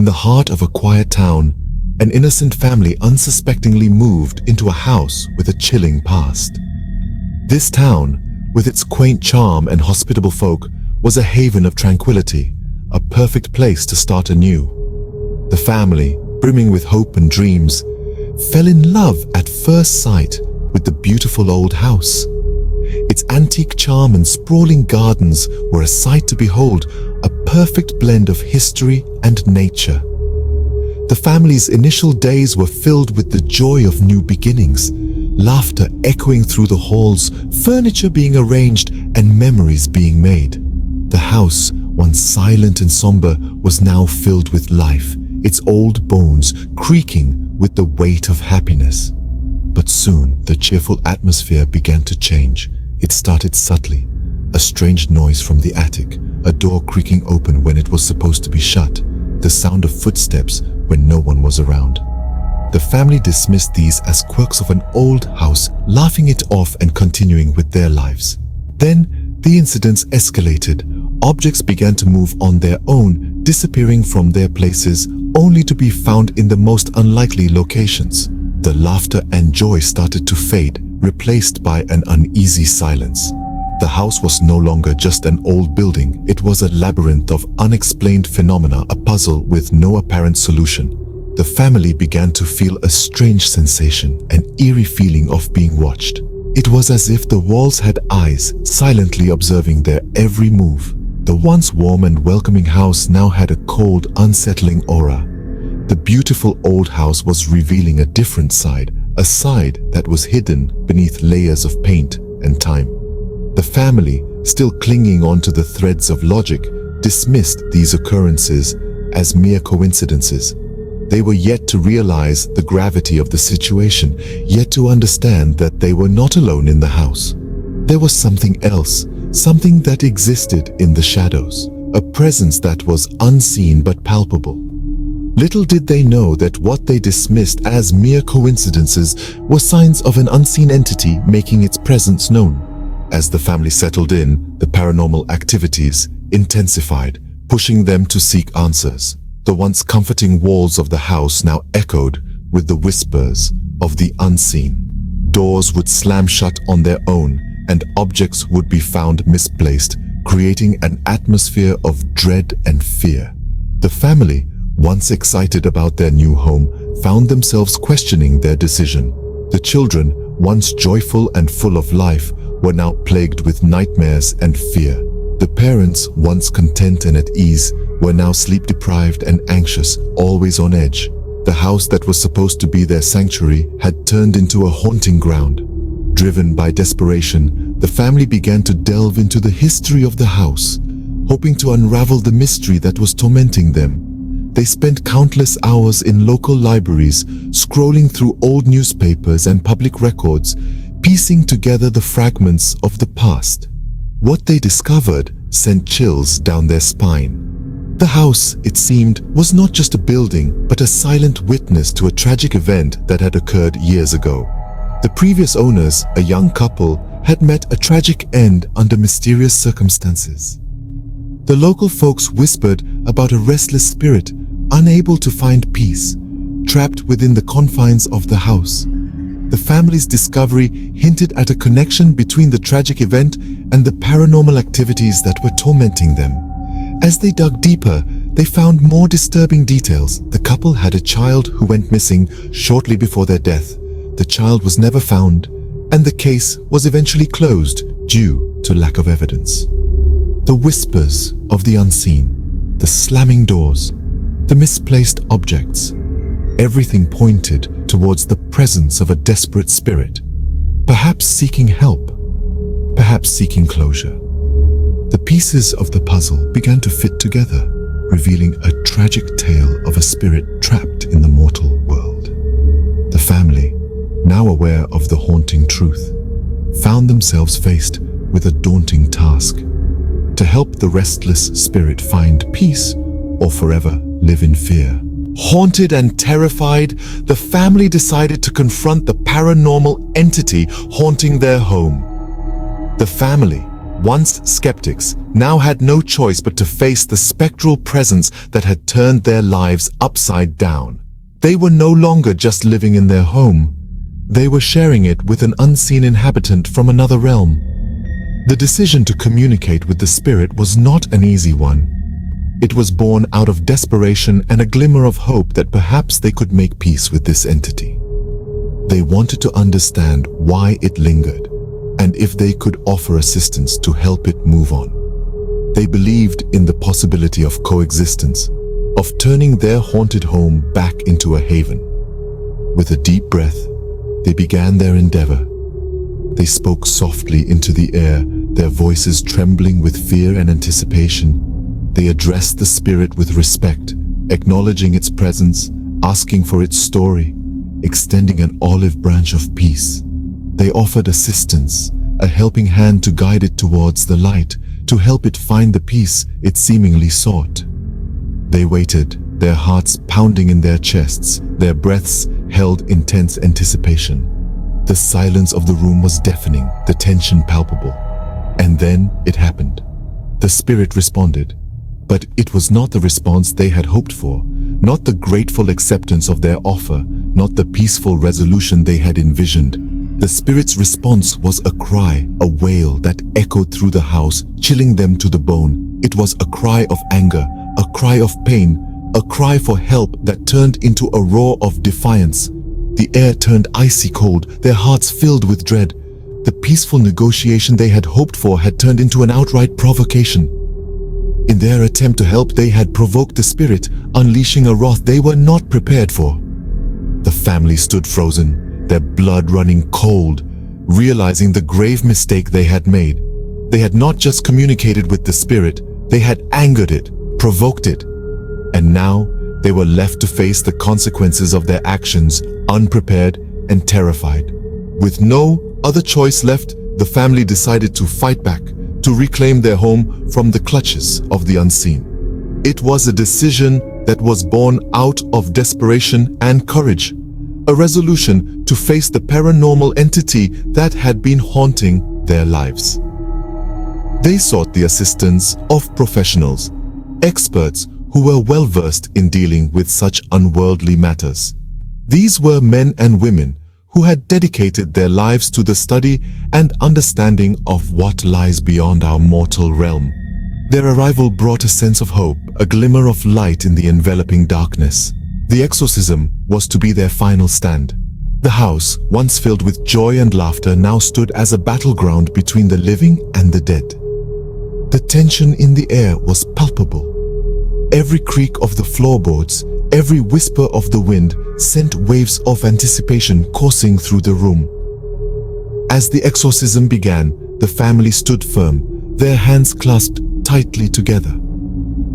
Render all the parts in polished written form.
In the heart of a quiet town, an innocent family unsuspectingly moved into a house with a chilling past. This town, with its quaint charm and hospitable folk, was a haven of tranquility, a perfect place to start anew. The family, brimming with hope and dreams, fell in love at first sight with the beautiful old house. Its antique charm and sprawling gardens were a sight to behold, a perfect blend of history and nature. The family's initial days were filled with the joy of new beginnings, laughter echoing through the halls, furniture being arranged, and memories being made. The house, once silent and somber, was now filled with life, its old bones creaking with the weight of happiness. But soon the cheerful atmosphere began to change. It started subtly, a strange noise from the attic, a door creaking open when it was supposed to be shut, the sound of footsteps when no one was around. The family dismissed these as quirks of an old house, laughing it off and continuing with their lives. Then the incidents escalated. Objects began to move on their own, disappearing from their places, only to be found in the most unlikely locations. The laughter and joy started to fade, replaced by an uneasy silence. The house was no longer just an old building, it was a labyrinth of unexplained phenomena, a puzzle with no apparent solution. The family began to feel a strange sensation, an eerie feeling of being watched. It was as if the walls had eyes, silently observing their every move. The once warm and welcoming house now had a cold, unsettling aura. The beautiful old house was revealing a different side, a side that was hidden beneath layers of paint and time. The family, still clinging on to the threads of logic, dismissed these occurrences as mere coincidences. They were yet to realize the gravity of the situation, yet to understand that they were not alone in the house. There was something else, something that existed in the shadows, a presence that was unseen but palpable. Little did they know that what they dismissed as mere coincidences were signs of an unseen entity making its presence known. As the family settled in, the paranormal activities intensified, pushing them to seek answers. The once comforting walls of the house now echoed with the whispers of the unseen. Doors would slam shut on their own, and objects would be found misplaced, creating an atmosphere of dread and fear. The family, once excited about their new home, found themselves questioning their decision. The children, once joyful and full of life, were now plagued with nightmares and fear. The parents, once content and at ease, were now sleep-deprived and anxious, always on edge. The house that was supposed to be their sanctuary had turned into a haunting ground. Driven by desperation, the family began to delve into the history of the house, hoping to unravel the mystery that was tormenting them. They spent countless hours in local libraries, scrolling through old newspapers and public records, piecing together the fragments of the past. What they discovered sent chills down their spine. The house, it seemed, was not just a building, but a silent witness to a tragic event that had occurred years ago. The previous owners, a young couple, had met a tragic end under mysterious circumstances. The local folks whispered about a restless spirit, unable to find peace, trapped within the confines of the house. The family's discovery hinted at a connection between the tragic event and the paranormal activities that were tormenting them. As they dug deeper, they found more disturbing details. The couple had a child who went missing shortly before their death. The child was never found, and the case was eventually closed due to lack of evidence. The whispers of the unseen, the slamming doors, the misplaced objects, everything pointed towards the presence of a desperate spirit, perhaps seeking help, perhaps seeking closure. The pieces of the puzzle began to fit together, revealing a tragic tale of a spirit trapped in the mortal world. The family, now aware of the haunting truth, found themselves faced with a daunting task: to help the restless spirit find peace or forever live in fear. Haunted and terrified, the family decided to confront the paranormal entity haunting their home. The family, once skeptics, now had no choice but to face the spectral presence that had turned their lives upside down. They were no longer just living in their home. They were sharing it with an unseen inhabitant from another realm. The decision to communicate with the spirit was not an easy one. It was born out of desperation and a glimmer of hope that perhaps they could make peace with this entity. They wanted to understand why it lingered, and if they could offer assistance to help it move on. They believed in the possibility of coexistence, of turning their haunted home back into a haven. With a deep breath, they began their endeavor. They spoke softly into the air, their voices trembling with fear and anticipation. They addressed the spirit with respect, acknowledging its presence, asking for its story, extending an olive branch of peace. They offered assistance, a helping hand to guide it towards the light, to help it find the peace it seemingly sought. They waited, their hearts pounding in their chests, their breaths held intense anticipation. The silence of the room was deafening, the tension palpable. And then it happened. The spirit responded, but it was not the response they had hoped for, not the grateful acceptance of their offer, not the peaceful resolution they had envisioned. The spirit's response was a cry, a wail that echoed through the house, chilling them to the bone. It was a cry of anger, a cry of pain, a cry for help that turned into a roar of defiance. The air turned icy cold, their hearts filled with dread. The peaceful negotiation they had hoped for had turned into an outright provocation. In their attempt to help, they had provoked the spirit, unleashing a wrath they were not prepared for. The family stood frozen, their blood running cold, realizing the grave mistake they had made. They had not just communicated with the spirit, they had angered it, provoked it. And now they were left to face the consequences of their actions, unprepared and terrified. With no other choice left, the family decided to fight back, to reclaim their home from the clutches of the unseen. It was a decision that was born out of desperation and courage, a resolution to face the paranormal entity that had been haunting their lives. They sought the assistance of professionals, experts who were well-versed in dealing with such unworldly matters. These were men and women who had dedicated their lives to the study and understanding of what lies beyond our mortal realm. Their arrival brought a sense of hope, a glimmer of light in the enveloping darkness. The exorcism was to be their final stand. The house, once filled with joy and laughter, now stood as a battleground between the living and the dead. The tension in the air was palpable. Every creak of the floorboards, every whisper of the wind sent waves of anticipation coursing through the room. As the exorcism began, the family stood firm, their hands clasped tightly together.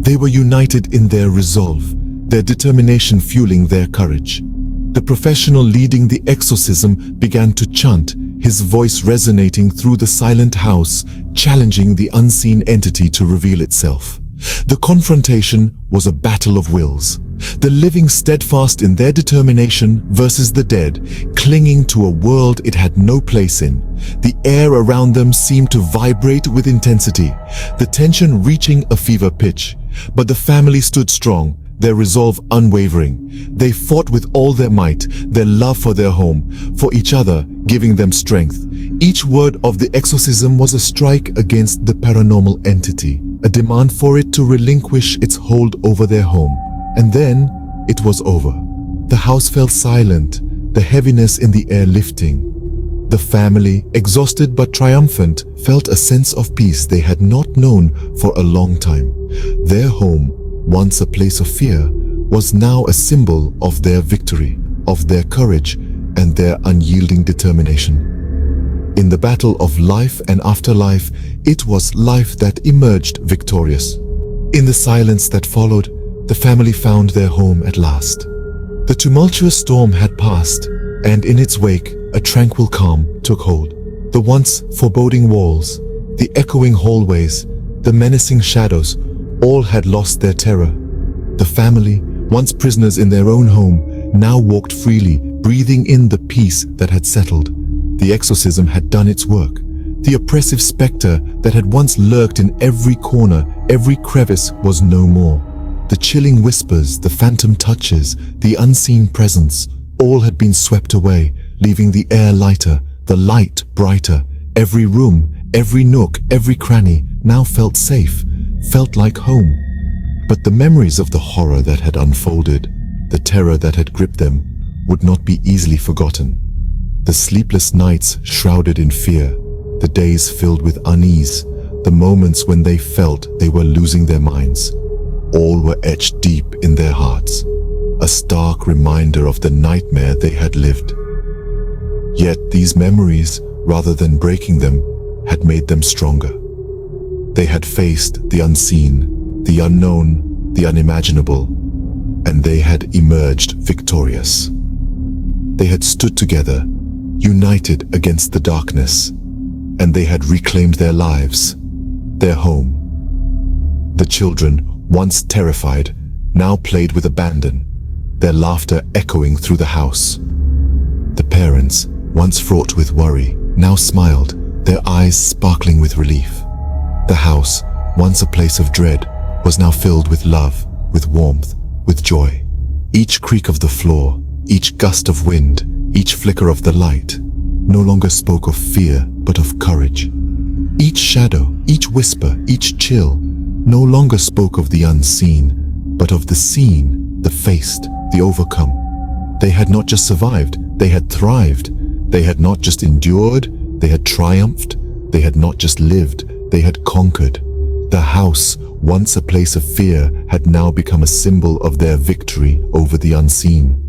They were united in their resolve, their determination fueling their courage. The professional leading the exorcism began to chant, his voice resonating through the silent house, challenging the unseen entity to reveal itself. The confrontation was a battle of wills. The living steadfast in their determination versus the dead, clinging to a world it had no place in. The air around them seemed to vibrate with intensity, the tension reaching a fever pitch. But the family stood strong, their resolve unwavering. They fought with all their might, their love for their home, for each other, giving them strength. Each word of the exorcism was a strike against the paranormal entity, a demand for it to relinquish its hold over their home. And then it was over. The house fell silent, the heaviness in the air lifting. The family, exhausted but triumphant, felt a sense of peace they had not known for a long time. Their home, once a place of fear, was now a symbol of their victory, of their courage, and their unyielding determination. In the battle of life and afterlife, it was life that emerged victorious. In the silence that followed, the family found their home at last. The tumultuous storm had passed, and in its wake, a tranquil calm took hold. The once foreboding walls, the echoing hallways, the menacing shadows, all had lost their terror. The family, once prisoners in their own home, now walked freely, breathing in the peace that had settled. The exorcism had done its work. The oppressive specter that had once lurked in every corner, every crevice, was no more. The chilling whispers, the phantom touches, the unseen presence, all had been swept away, leaving the air lighter, the light brighter. Every room, every nook, every cranny now felt safe, felt like home. But the memories of the horror that had unfolded, the terror that had gripped them, would not be easily forgotten. The sleepless nights shrouded in fear, the days filled with unease, the moments when they felt they were losing their minds, all were etched deep in their hearts, a stark reminder of the nightmare they had lived. Yet these memories, rather than breaking them, had made them stronger. They had faced the unseen, the unknown, the unimaginable, and they had emerged victorious. They had stood together, united against the darkness, and they had reclaimed their lives, their home. The children, once terrified, now played with abandon, their laughter echoing through the house. The parents, once fraught with worry, now smiled, their eyes sparkling with relief. The house, once a place of dread, was now filled with love, with warmth, with joy. Each creak of the floor, each gust of wind, each flicker of the light, no longer spoke of fear, but of courage. Each shadow, each whisper, each chill, no longer spoke of the unseen, but of the seen, the faced, the overcome. They had not just survived, they had thrived. They had not just endured, they had triumphed. They had not just lived, they had conquered. The house, once a place of fear, had now become a symbol of their victory over the unseen.